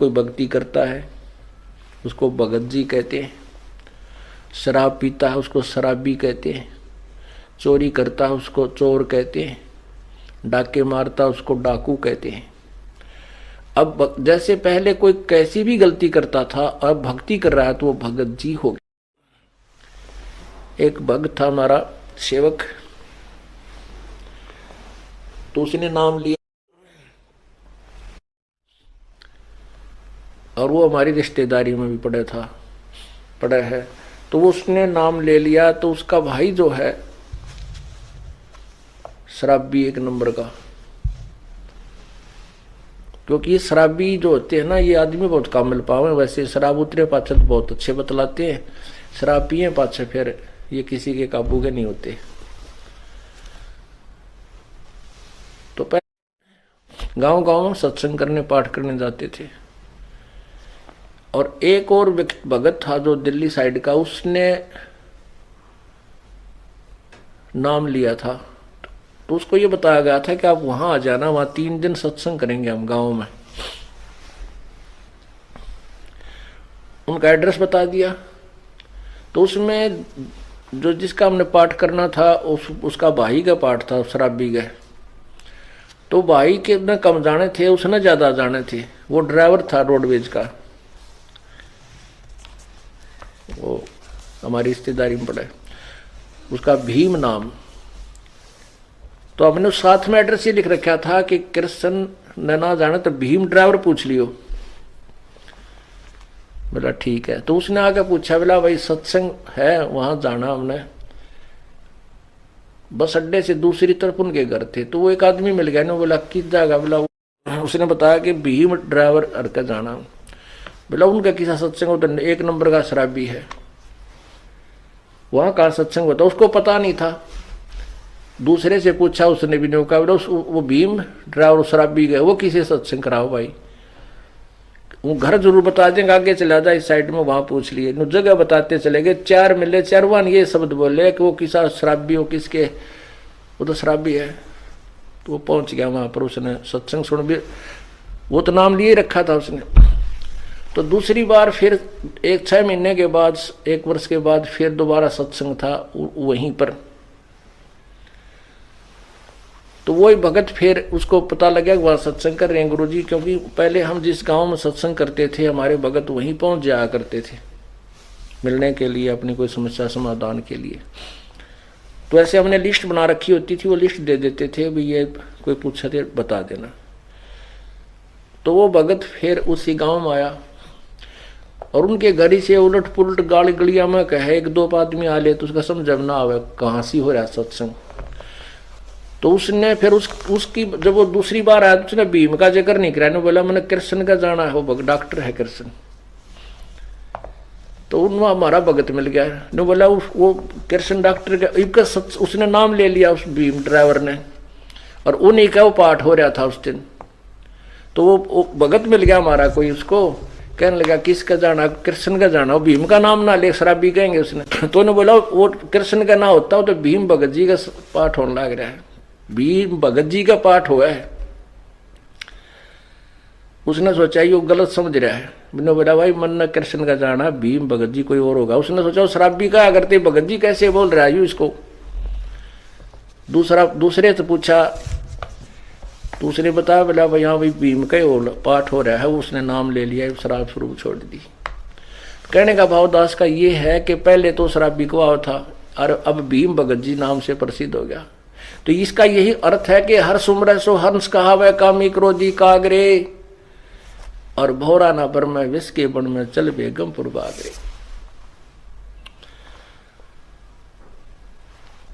कोई भक्ति करता है उसको भगत जी कहते हैं, शराब पीता है उसको शराबी कहते हैं, चोरी करता है उसको चोर कहते हैं, डाके मारता है उसको डाकू कहते हैं। अब जैसे पहले कोई कैसी भी गलती करता था, अब भक्ति कर रहा है तो वो भगत जी हो गया। एक भक्त था हमारा सेवक, तो उसने नाम लिया और वो हमारी रिश्तेदारी में भी पड़ा है, तो वो उसने नाम ले लिया। तो उसका भाई जो है शराबी एक नंबर का, क्योंकि ये शराबी जो होते हैं ना ये आदमी बहुत कम मिल पावे। वैसे शराब उतरे पाछे तो बहुत अच्छे बतलाते हैं, शराब पिए पाछे फिर ये किसी के काबू के नहीं होते। तो पहले गांव गांव में सत्संग करने पाठ करने जाते थे। और एक और भगत था जो दिल्ली साइड का, उसने नाम लिया था। तो उसको ये बताया गया था कि आप वहां आ जाना, वहां 3 दिन सत्संग करेंगे हम गांव में। उनका एड्रेस बता दिया। तो उसमें जो जिसका हमने पाठ करना था उसका भाई का पाठ था, शराबी का। तो भाई के न कम जाने थे, उसने ज्यादा जाने थे। वो ड्राइवर था रोडवेज का, वो हमारी रिश्तेदारी में पड़ा है, उसका भीम नाम। तो हमने साथ में एड्रेस ये लिख रखा था कि कृष्ण ने ना जाने तो भीम ड्राइवर पूछ लियो। बोला ठीक है। तो उसने आके पूछा, बोला भाई सत्संग है वहां जाना हमने, बस अड्डे से दूसरी तरफ उनके घर थे। तो वो एक आदमी मिल गया ना, बोला किस जगह, बोला उसने बताया कि भीम ड्राइवर हरकर जाना। बोला उनका किसा सत्संग होता, 1 नंबर का शराबी है, वहां का सत्संग होता। उसको पता नहीं था, दूसरे से पूछा, उसने भी नहीं कहा। बोला वो भीम ड्राइवर शराबी गए, वो किसे सत्संग कराओ भाई, वो घर जरूर बता देंगे, आगे चला जाए इस साइड में, वहां पूछ लिए। जगह बताते चले गए, 4 मिले, 4 ये शब्द बोले कि वो किसा शराबी हो, किसके, वो तो शराबी है। तो वो पहुंच गया वहां पर, उसने सत्संग सुन भी, वो तो नाम लिए रखा था उसने। तो दूसरी बार फिर 6 महीने के बाद, 1 वर्ष के बाद फिर दोबारा सत्संग था वहीं पर। तो वही भगत फिर उसको पता लगा कि वहाँ सत्संग कर रहे हैं गुरुजी, क्योंकि पहले हम जिस गांव में सत्संग करते थे हमारे भगत वहीं पहुंच जाया करते थे मिलने के लिए, अपनी कोई समस्या समाधान के लिए। तो ऐसे हमने लिस्ट बना रखी होती थी, वो लिस्ट दे देते थे, भी ये कोई पूछा थे बता देना। तो वो भगत फिर उसी गाँव में आया और उनके घर से उलट पुलट गाली गलिया में कहे 1-2 आदमी आ ले तो उसका समझ ना आवे कहाँ सी हो रहा सत्संग। तो उसने फिर उसकी जब वो दूसरी बार आया तो उसने भीम का जिक्र नहीं कराया, बोला मैंने कृष्ण का जाना है, वो डॉक्टर है कृष्ण। तो उनमें हमारा भगत मिल गया ने, बोला वो कृष्ण डॉक्टर का इनका उसने नाम ले लिया उस भीम ड्राइवर ने, और उन्हीं का वो पाठ हो रहा था उस दिन। तो वो भगत मिल गया हमारा कोई, उसको कहने लगा किसका जाना, कृष्ण का जाना, वो भीम का नाम ना ले शराबी कहेंगे उसने। तो उन्होंने बोला वो कृष्ण का ना होता हो तो भीम भगत जी का पाठ होने लग रहा है, भीम भगत जी का पाठ हुआ है। उसने सोचा ये गलत समझ रहा है। मैंने बोला भाई मन न कृष्ण का जाना, भीम भगत जी कोई और होगा। उसने सोचा शराबी का करते भगत जी कैसे बोल रहा है इसको। दूसरे से पूछा, दूसरे बताया, बोला भाई हाँ भाई भीम का ही पाठ हो रहा है। उसने नाम ले लिया, शराब शुरू छोड़ दी। कहने का भाव दास का ये है कि पहले तो शराबी को था और अब भीम भगत जी नाम से प्रसिद्ध हो गया। तो इसका यही अर्थ है कि हर सुमर सो हंस कहावे, कामी क्रोधी कागरे, और भौरा ना बर में विष के बन में चल बेगमपुर बागरे।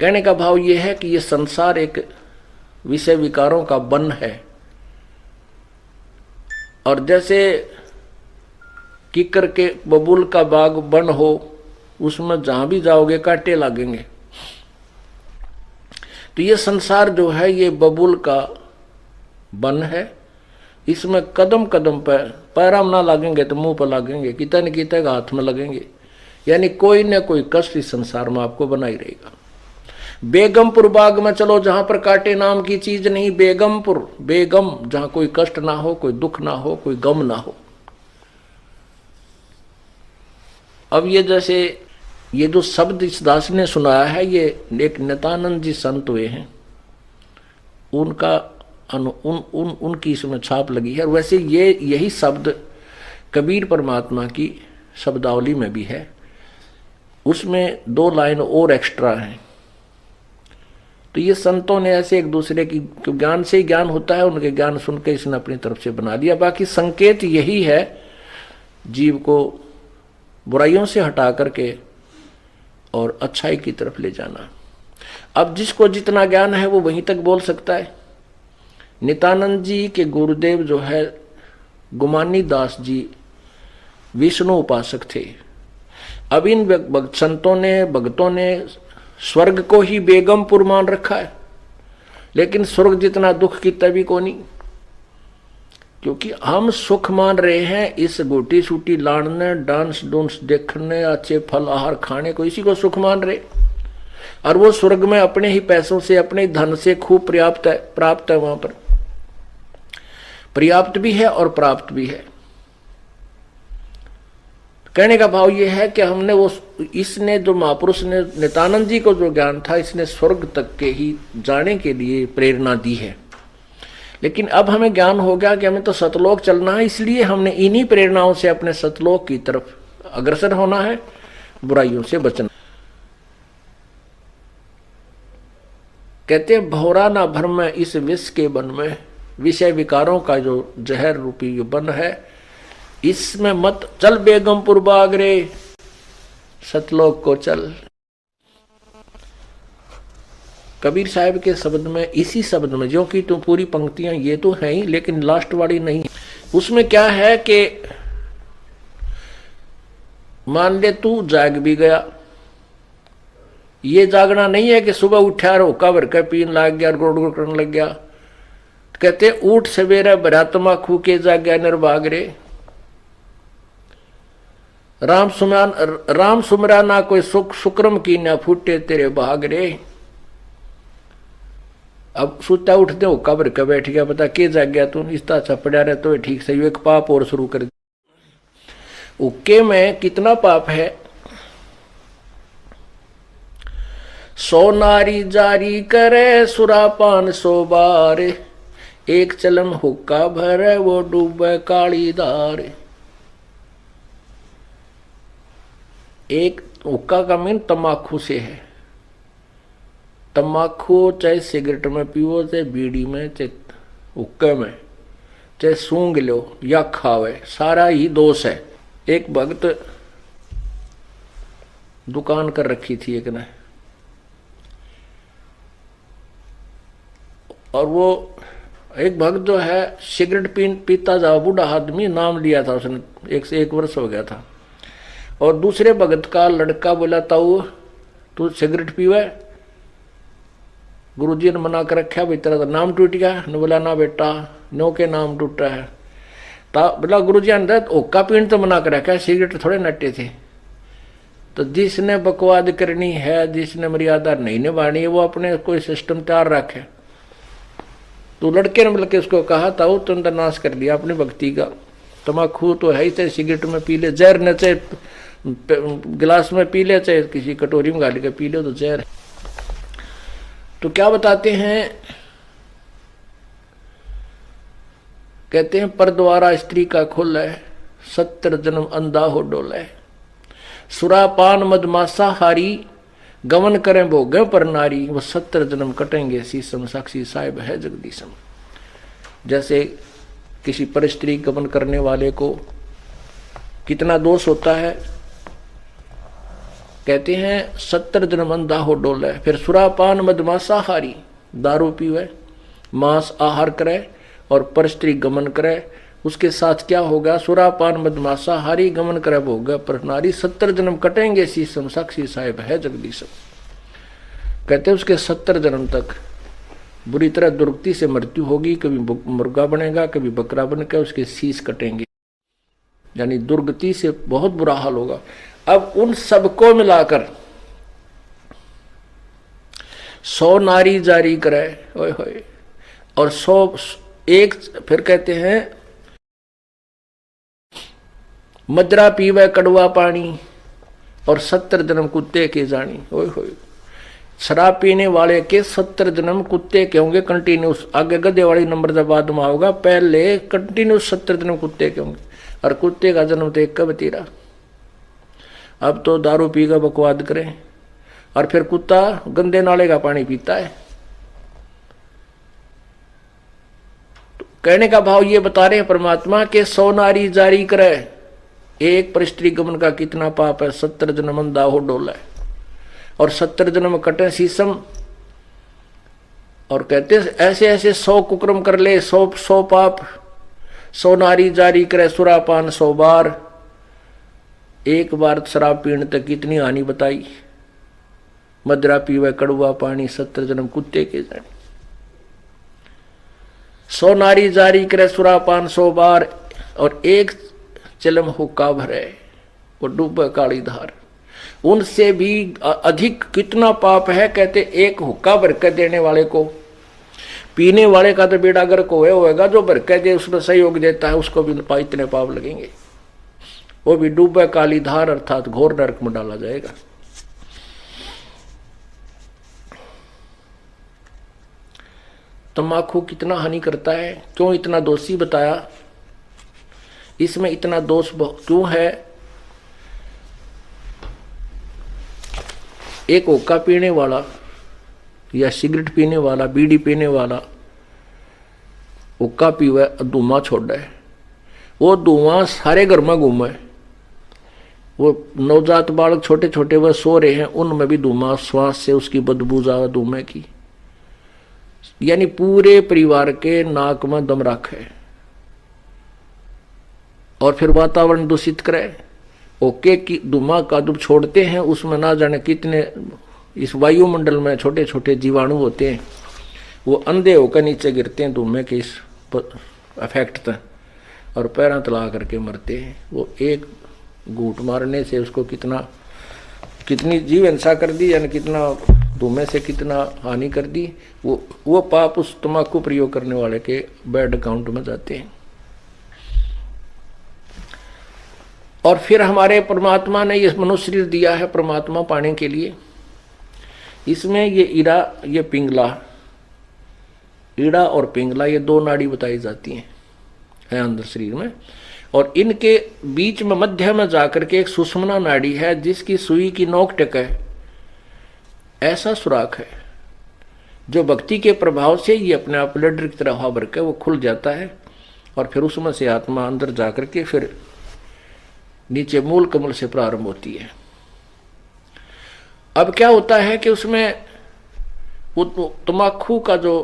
कहने का भाव यह है कि यह संसार एक विषय विकारों का वन है, और जैसे किकर के बबूल का बाग वन हो, उसमें जहां भी जाओगे कांटे लगेंगे। तो ये संसार जो है ये बबूल का वन है, इसमें कदम कदम पर पैराम ना लगेंगे तो मुंह पर लगेंगे, कितना न कितना हाथ में लगेंगे, यानी कोई न कोई कष्ट इस संसार में आपको बना ही रहेगा। बेगमपुर बाग में चलो जहां पर कांटे नाम की चीज नहीं, बेगमपुर, बेगम जहां कोई कष्ट ना हो, कोई दुख ना हो, कोई गम ना हो। अब ये जैसे ये जो शब्द इस दास ने सुनाया है, ये एक नित्यानंद जी संत हुए हैं, उनका उनकी इसमें छाप लगी है। और वैसे ये यही शब्द कबीर परमात्मा की शब्दावली में भी है, उसमें 2 लाइन और एक्स्ट्रा हैं। तो ये संतों ने ऐसे एक दूसरे की ज्ञान से ही ज्ञान होता है, उनके ज्ञान सुन के इसने अपनी तरफ से बना दिया। बाकी संकेत यही है, जीव को बुराइयों से हटा करके और अच्छाई की तरफ ले जाना। अब जिसको जितना ज्ञान है वो वहीं तक बोल सकता है। नित्यानंद जी के गुरुदेव जो है गुमानी दास जी विष्णु उपासक थे। अब इन संतों ने, भक्तों ने स्वर्ग को ही बेगमपुर मान रखा है, लेकिन स्वर्ग जितना दुख की तभी को नहीं, क्योंकि हम सुख मान रहे हैं इस गोटी सूटी लाड़ने, डांस डूंस देखने, अच्छे फल आहार खाने को, इसी को सुख मान रहे। और वो स्वर्ग में अपने ही पैसों से, अपने धन से खूब प्राप्त है, वहां पर पर्याप्त भी है और प्राप्त भी है। कहने का भाव ये है कि हमने वो, इसने जो महापुरुष ने नित्यानंद जी को जो ज्ञान था, इसने स्वर्ग तक के ही जाने के लिए प्रेरणा दी है। लेकिन अब हमें ज्ञान हो गया कि हमें तो सतलोक चलना है, इसलिए हमने इन्हीं प्रेरणाओं से अपने सतलोक की तरफ अग्रसर होना है, बुराइयों से बचना। कहते हैं भौरा ना भर में इस विष के बन में, विषय विकारों का जो जहर रूपी जो बन है, इसमें मत चल बेगमपुर बाग रे, सतलोक को चल। कबीर साहब के शब्द में, इसी शब्द में, जो कि तुम पूरी पंक्तियां ये तो हैं ही, लेकिन लास्ट वाली नहीं, उसमें क्या है कि मान ले तू जाग भी गया, ये जागना नहीं है कि सुबह उठा रोका भर के पीन लग गया, गुड़ गुड़ करने लग गया। कहते उठ सवेरे भरा तमाकू के जाग्या निर्भाग रे, राम सुमरा ना कोई सुख शुक्रम की ना फूटे तेरे भाग रे। अब सुता उठते हो कब्र का बैठ गया, बता के जाग गया तू, इस तरह पड़ा रहे तो ठीक सही, एक पाप और शुरू कर उके में कितना पाप है। सो नारी जारी करे सुरापान 100 बार, एक चलम हुक्का भरे वो डूबे काली धार। एक हुक्का का मीन तम्बाकू से है। तम्बाकू चाहे सिगरेट में पियो, चाहे बीड़ी में, चाहे हुक्के में, चाहे सूंघ लो या खावे, सारा ही दोष है। एक भक्त दुकान कर रखी थी एक ने, और वो एक भक्त जो है सिगरेट पीता जा, बूढ़ा आदमी, नाम लिया था उसने, 1 वर्ष हो गया था। और दूसरे भगत का लड़का बोला ताऊ तू सिगरेट पीवे, गुरुजी ने मना कर रखा, भाई तेरा तो नाम टूट गया। ने बोला ना बेटा, नो के नाम टूटा है। बोला गुरुजी अंदर ओका पीन तो मना कर रखा है, सिगरेट थोड़े नट्टे थे। तो जिसने बकवाद करनी है, जिसने मर्यादा नहीं निभानी है, वो अपने कोई सिस्टम तैयार रखे। तो लड़के ने बल्कि उसको कहा ताऊ तुमने नाश कर दिया अपनी भक्ति का, तम्बाकू तो है ही, चाहे सिगरेट में पी ले, जहर न चाहे गिलास में पी ले, चाहे किसी कटोरी में गाली के पी ले, तो जहर है। तो क्या बताते हैं, कहते हैं पर द्वारा स्त्री का खुल है, 70 जन्म अंधा हो डोले, सुरापान मदमासा हारी, गमन करें भोगे पर नारी, वो 70 जन्म कटेंगे शीशम, साक्षी साहिब है जगदीशम। जैसे किसी पर स्त्री गमन करने वाले को कितना दोष होता है, कहते हैं 70 जन्म अंधा हो डोले। फिर सुरापान मदमासा हारी, दारू पीवे, मांस आहार करे और पर स्त्री गमन करे, उसके साथ क्या होगा, सुरापान मदमासा हारी, गमन करे भोग पर नारी, 70 जन्म कटेंगे शीशम, साक्षी साहिब है जगदीशम। कहते उसके 70 जन्म तक बुरी तरह दुर्गति से मृत्यु होगी, कभी मुर्गा बनेगा, कभी बकरा बनकर उसके शीश कटेंगे, यानी दुर्गति से बहुत बुरा हाल होगा। अब उन सबको मिलाकर 100 नारी जारी करे, ओए होए, और 101 फिर कहते हैं मजरा पीवे कड़वा पानी, और 70 जन्म कुत्ते के जानी। ओए होए, शराब पीने वाले के 70 जन्म कुत्ते के होंगे कंटिन्यूस। आगे गधे वाली नंबर जब बाद में होगा, पहले कंटिन्यूस 70 जन्म कुत्ते के होंगे। और कुत्ते का जन्म तो एक कब तीरा। अब तो दारू पी का बकवाद करें, और फिर कुत्ता गंदे नाले का पानी पीता है। तो कहने का भाव ये बता रहे हैं परमात्मा के 100 नारी जारी करे, एक पर स्त्री गमन का कितना पाप है। 70 जन्म अंधा हो डोला है, और 70 जन्म कटे शीशम। और कहते ऐसे ऐसे 100 कुकर्म कर ले, 100 पाप। 100 नारी जारी करे सुरापान 100 बार। एक बार शराब पीने तक कितनी हानि बताई। मदरा पीवे कड़वा पानी, 70 जन्म कुत्ते के जाने। 100 नारी जारी करे सुरापान 100 बार, और एक चलम हुक्का भरे वो डूबे काली धार। उनसे भी अधिक कितना पाप है। कहते एक हुक्का भर के देने वाले को, पीने वाले का तो बेड़ा गर्क होएगा, जो भर के दे उसमें सहयोग देता है उसको भी इतने पाप लगेंगे। वो भी डूबे काली धार अर्थात घोर नरक में डाला जाएगा। तम्बाकू कितना हानि करता है, क्यों इतना दोषी बताया, इसमें इतना दोष क्यों है। एक हुक्का पीने वाला या सिगरेट पीने वाला, बीड़ी पीने वाला हुक्का पीवे, धुआं छोड़ है, वो धुआं सारे घर में घूमे। वो नवजात बालक छोटे छोटे वह सो रहे हैं, उनमें भी धुआं, श्वास से उसकी बदबू जावे धुएं की। यानी पूरे परिवार के नाक में दम रखे और फिर वातावरण दूषित करे। ओके की धुआं का दुब छोड़ते हैं, उसमें ना जाने कितने इस वायुमंडल में छोटे छोटे जीवाणु होते हैं, वो अंधे होकर नीचे गिरते हैं धुएं के इस इफेक्ट तक, और पैरों तला करके मरते हैं। वो एक घूंट मारने से उसको कितनी जीव हिंसा कर दी, यानी कितना धुएं से कितना हानि कर दी। वो पाप उस तम्बाकू प्रयोग करने वाले के बैड अकाउंट में जाते हैं। और फिर हमारे परमात्मा ने ये मनुष्य शरीर दिया है परमात्मा पाने के लिए। इसमें ये ईड़ा, ये पिंगला, ईड़ा और पिंगला ये 2 नाड़ी बताई जाती हैं अंदर शरीर में, और इनके बीच में मध्य में जाकर के एक सुषुम्ना नाड़ी है जिसकी सुई की नोक टेक है, ऐसा सुराख है जो भक्ति के प्रभाव से ये अपने आप लड्डर की तरह हवा भर के वो खुल जाता है, और फिर उसमें से आत्मा अंदर जाकर के फिर नीचे मूल कमल से प्रारंभ होती है। अब क्या होता है कि उसमें वो तम्बाकू का जो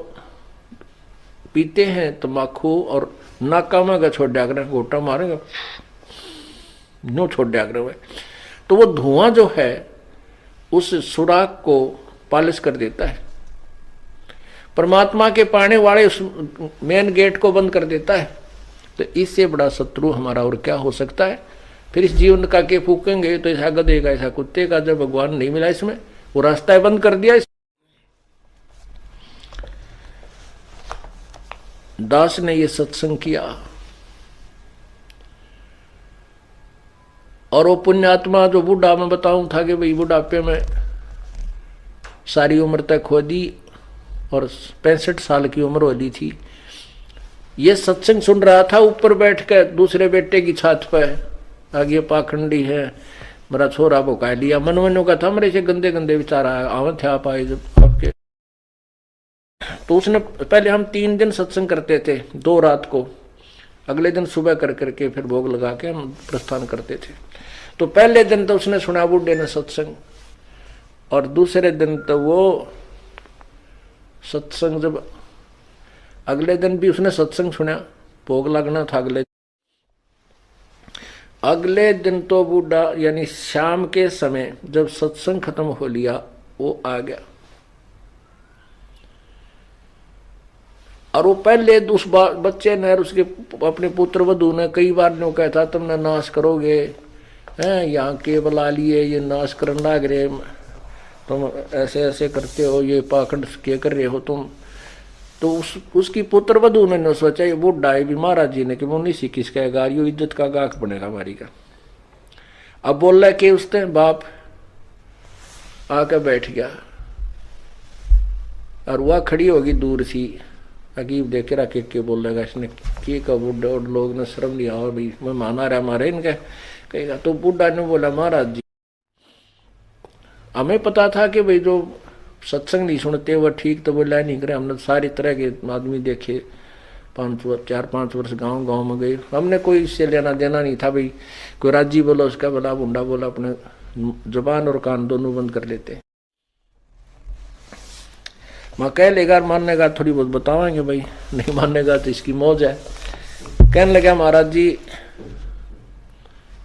पीते हैं तम्बाकू, और नाका में अगर छोड़ दिया करें, गोटा मारेंगे नो छोड़ दिया करें, तो वो धुआं जो है उस सुराख को पालिश कर देता है। परमात्मा के पाने वाले उस मेन गेट को बंद कर देता है। तो इससे बड़ा शत्रु हमारा और क्या हो सकता है। फिर इस जीवन का के फूकेंगे तो ऐसा गधे का ऐसा कुत्ते का, जब भगवान नहीं मिला इसमें, वो रास्ता बंद कर दिया। दास ने ये सत्संग किया, और वो पुण्यात्मा जो बूढ़ा मैं बताऊं था कि भाई बुढ़ापे में सारी उम्र तक खो दी, और 65 साल की उम्र हो दी थी। ये सत्संग सुन रहा था ऊपर बैठ कर दूसरे बेटे की छत पर, आगे पाखंडी है, मेरा छोरा भुका लिया, मनमनो का था, मेरे से गंदे गंदे विचार आवे थे आप आए जब आपके। तो उसने पहले हम 3 दिन सत्संग करते थे, 2 रात को, अगले दिन सुबह कर करके फिर भोग लगा के हम प्रस्थान करते थे। तो पहले दिन तो उसने सुना बूढ़े ने सत्संग, और दूसरे दिन तो वो सत्संग, जब अगले दिन भी उसने सत्संग सुना, भोग लगना था अगले दिन तो बूढ़ा यानी शाम के समय जब सत्संग खत्म हो लिया वो आ गया, और वो पहले उस बच्चे ने उसके अपने पुत्र वधू ने कई बार ने कहा था तुमने नाश करोगे, हैं यहाँ के बुला लिए, ये नाश करने लग रहे, तुम ऐसे ऐसे करते हो, ये पाखंड क्या कर रहे हो तुम। तो उसकी पुत्र वधू ने सोचा ये बूढ़ा है भी महाराज जी ने कि वो नहीं सीखी इसका गार, यो इज्जत का गाक बनेगा हमारी का। अब बोल रहा है कि उसने बाप आके बैठ गया और वह खड़ी होगी दूर सी। अकीब देख के रखे के बोल रहेगा इसने की का बुढ़ा, और लोग ने शर्म लिया और भाई मैं माना रहा मारे इनके कहेगा। तो बुढ़ा ने बोला महाराज जी हमें पता था कि भाई जो सत्संग नहीं सुनते वह ठीक तो बोला नहीं करे। हमने सारी तरह के आदमी देखे, 4-5 वर्ष गांव में गए, हमने कोई इससे लेना देना नहीं था। भाई कोई राजी बोला उसका बोला, बुंडा बोला, अपने जुबान और कान दोनों बंद कर लेते। मैं कह लेगा मानने थोड़ी बहुत बतावाएंगे भाई, नहीं मानेगा तो इसकी मौज है। कहने लगा महाराज जी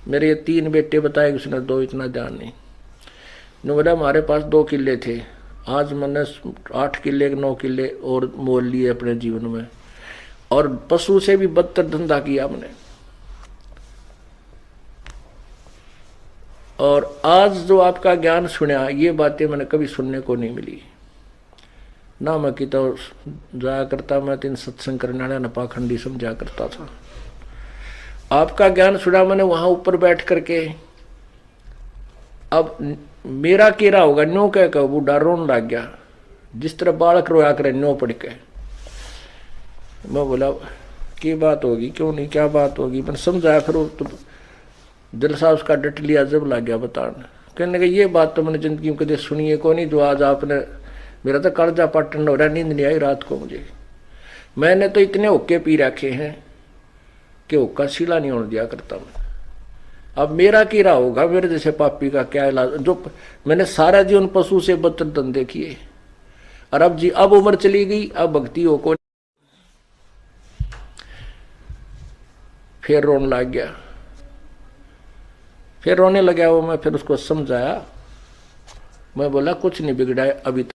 मेरे ये 3 बेटे बताए, उसने 2 इतना ध्यान नहीं। ने बोला हमारे पास 2 किले थे, आज मैंने 8 किले 9 किले और मोल लिए अपने जीवन में, और पशु से भी बदतर धंधा किया हमने। और आज जो आपका ज्ञान सुना ये बातें मैंने कभी सुनने को नहीं मिली ना। मैं कि तो जाया करता, मैं 3 सत्संग करने वाला न पाखंडी समझा करता था। आपका ज्ञान सुना मैंने वहां ऊपर बैठ करके। अब मेरा केरा होगा न्यो कह बूढ़ा रोन लग गया, जिस तरह बालक रोया करे न्यो पड़ के। मैं बोला की बात होगी, क्यों नहीं, क्या बात होगी। मैंने समझाया, फिर तो जलसा उसका डट लिया, जब लग गया बताने। कहने लगा ये बात तो मैंने जिंदगी में कभी सुनी है को नहीं, जो आज आपने, मेरा तो कालजा पाटन हो रहा, नींद नहीं आई रात को मुझे। मैंने तो इतने हुक्के पी रखे हैं कि हुक्का सीला नहीं होने दिया करता मैं। अब मेरा कीड़ा होगा, मेरे जैसे पापी का क्या इलाज। जो मैंने सारा जीवन पशु से बदतर धंधे किए, और अब उम्र चली गई, अब भक्ति हो को। फिर रोने लग गया, फिर रोने लगा वो। मैं फिर उसको समझाया, मैं बोला कुछ नहीं बिगड़ा है अभी तक।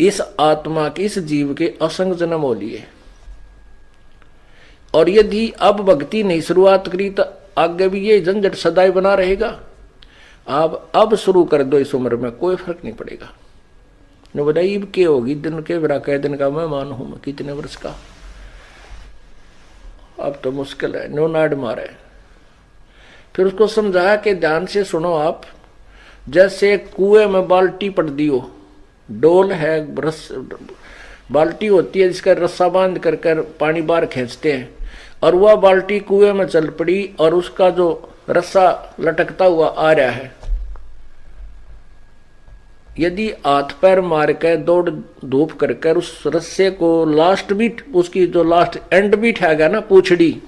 इस आत्मा के, इस जीव के असंग जन्म हो लिए, और यदि अब भक्ति नहीं शुरुआत करी तो आगे भी ये झंझट सदाई बना रहेगा। आप अब शुरू कर दो इस उम्र में, कोई फर्क नहीं पड़ेगा। ने बोला ईब के होगी दिन के बरा कह दिन का मैं मान हूं, मैं कितने वर्ष का, अब तो मुश्किल है, नो नाड मारे। फिर उसको समझाया कि ध्यान से सुनो आप, जैसे कुएं में बाल्टी पड़ दी हो, डोल है, बाल्टी होती है जिसका रस्सा बांध कर पानी बाहर खींचते हैं, और वह बाल्टी कुएं में चल पड़ी और उसका जो रस्सा लटकता हुआ आ रहा है। यदि हाथ पैर मार कर दौड़ धूप कर उस रस्से को लास्ट बीट, उसकी जो लास्ट एंड बीट है ना पूछड़ी,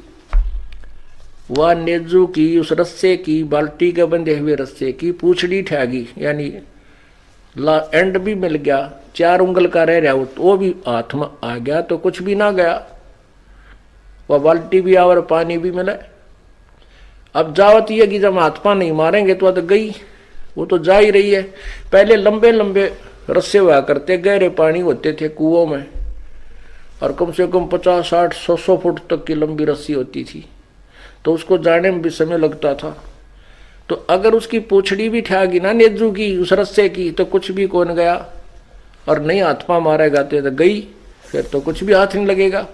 वह नेजू की उस रस्से की, बाल्टी के बंधे हुए रस्से की पूछड़ी ठहगी, यानी एंड भी मिल गया, 4 उंगल का रह रहा वो भी हाथ में आ गया तो कुछ भी ना गया, वह बाल्टी भी आ और पानी भी मिला। अब जावत ये कि जब हाथ पा नहीं मारेंगे तो गई, वो तो जा ही रही है। पहले लंबे लंबे रस्से हुआ करते, गहरे पानी होते थे कुओं में, और कम से कम 50, 60, 100 फुट तक की लंबी रस्सी होती थी, तो उसको जाने में भी समय लगता था। तो अगर उसकी पूछड़ी भी ठहगी ना नेजू की, उस रस्से की, तो कुछ भी कौन गया, और नहीं हाथ पा मारेगा तो गई, फिर तो कुछ भी हाथ नहीं लगेगा।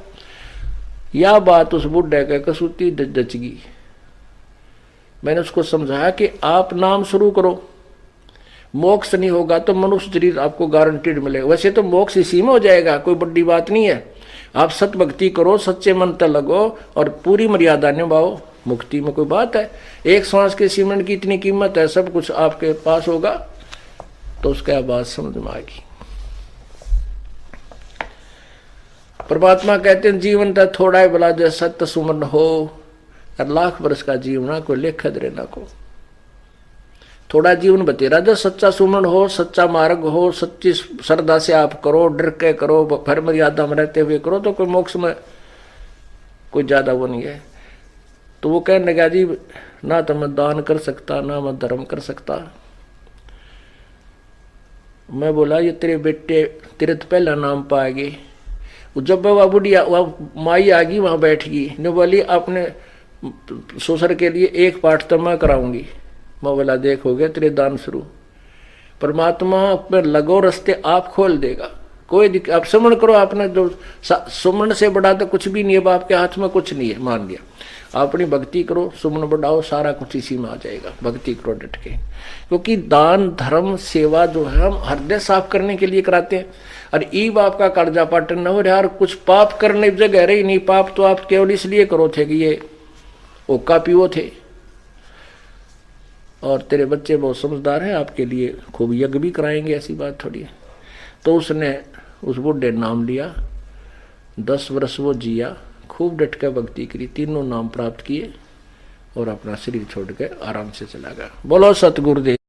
यह बात उस बुढ़े के कसूती जच गई। मैंने उसको समझाया कि आप नाम शुरू करो, मोक्ष नहीं होगा तो मनुष्य शरीर आपको गारंटीड मिलेगा। वैसे तो मोक्ष इसी में हो जाएगा, कोई बड़ी बात नहीं है। आप सत भक्ति करो, सच्चे मन तक लगो और पूरी मर्यादा निभाओ, मुक्ति में कोई बात है। एक सांस के सीमेंट की इतनी कीमत है, सब कुछ आपके पास होगा, तो उसका बात समझ में आएगी। परमात्मा कहते हैं जीवन तो थोड़ा ही भला जो सत्य सुमन हो, और लाख वर्ष का जीवना को लेख खदरे ना को। थोड़ा जीवन बतेरा जो सच्चा सुमन हो, सच्चा मार्ग हो, सच्ची श्रद्धा से आप करो, डर के करो, फिर मर्यादा में रहते हुए करो, तो कोई मोक्ष में कोई ज्यादा वो नहीं है। तो वो कहने लगा जी ना तो मैं दान कर सकता, ना मैं धर्म कर सकता। मैं बोला ये तेरे बेटे तेरे तो पहला नाम पाएगी। जब वह बुढ़िया वह माई आ गई वहां बैठ गई, ने बोली अपने ससुर के लिए एक पाठ तो मैं कराऊंगी। मैं बोला देख हो गया तेरे दान शुरू। परमात्मा पर लगो रास्ते आप खोल देगा, कोई दिक्कत, आप सुमन करो, आपने जो सुमन से बढ़ा तो कुछ भी नहीं है, बाप के हाथ में कुछ नहीं है, मान लिया। अपनी भक्ति करो, सुमन बढ़ाओ, सारा कुछ इसी में आ जाएगा। भक्ति करो डट के, क्योंकि दान धर्म सेवा जो है हम हृदय साफ करने के लिए कराते हैं। और ई बाप का कर्जा पाटन न हो यार, कुछ पाप करने जगह रही नहीं। पाप तो आप केवल इसलिए करो थे कि ये ओका पीओ थे, और तेरे बच्चे बहुत समझदार हैं, आपके लिए खूब यज्ञ भी कराएंगे, ऐसी बात थोड़ी है। तो उसने उस बुढ़े नाम लिया, 10 वर्ष वो जिया, खूब डट कर भक्ति करी, तीनों नाम प्राप्त किए और अपना शरीर छोड़ के आराम से चला गया। बोलो सतगुरुदेव।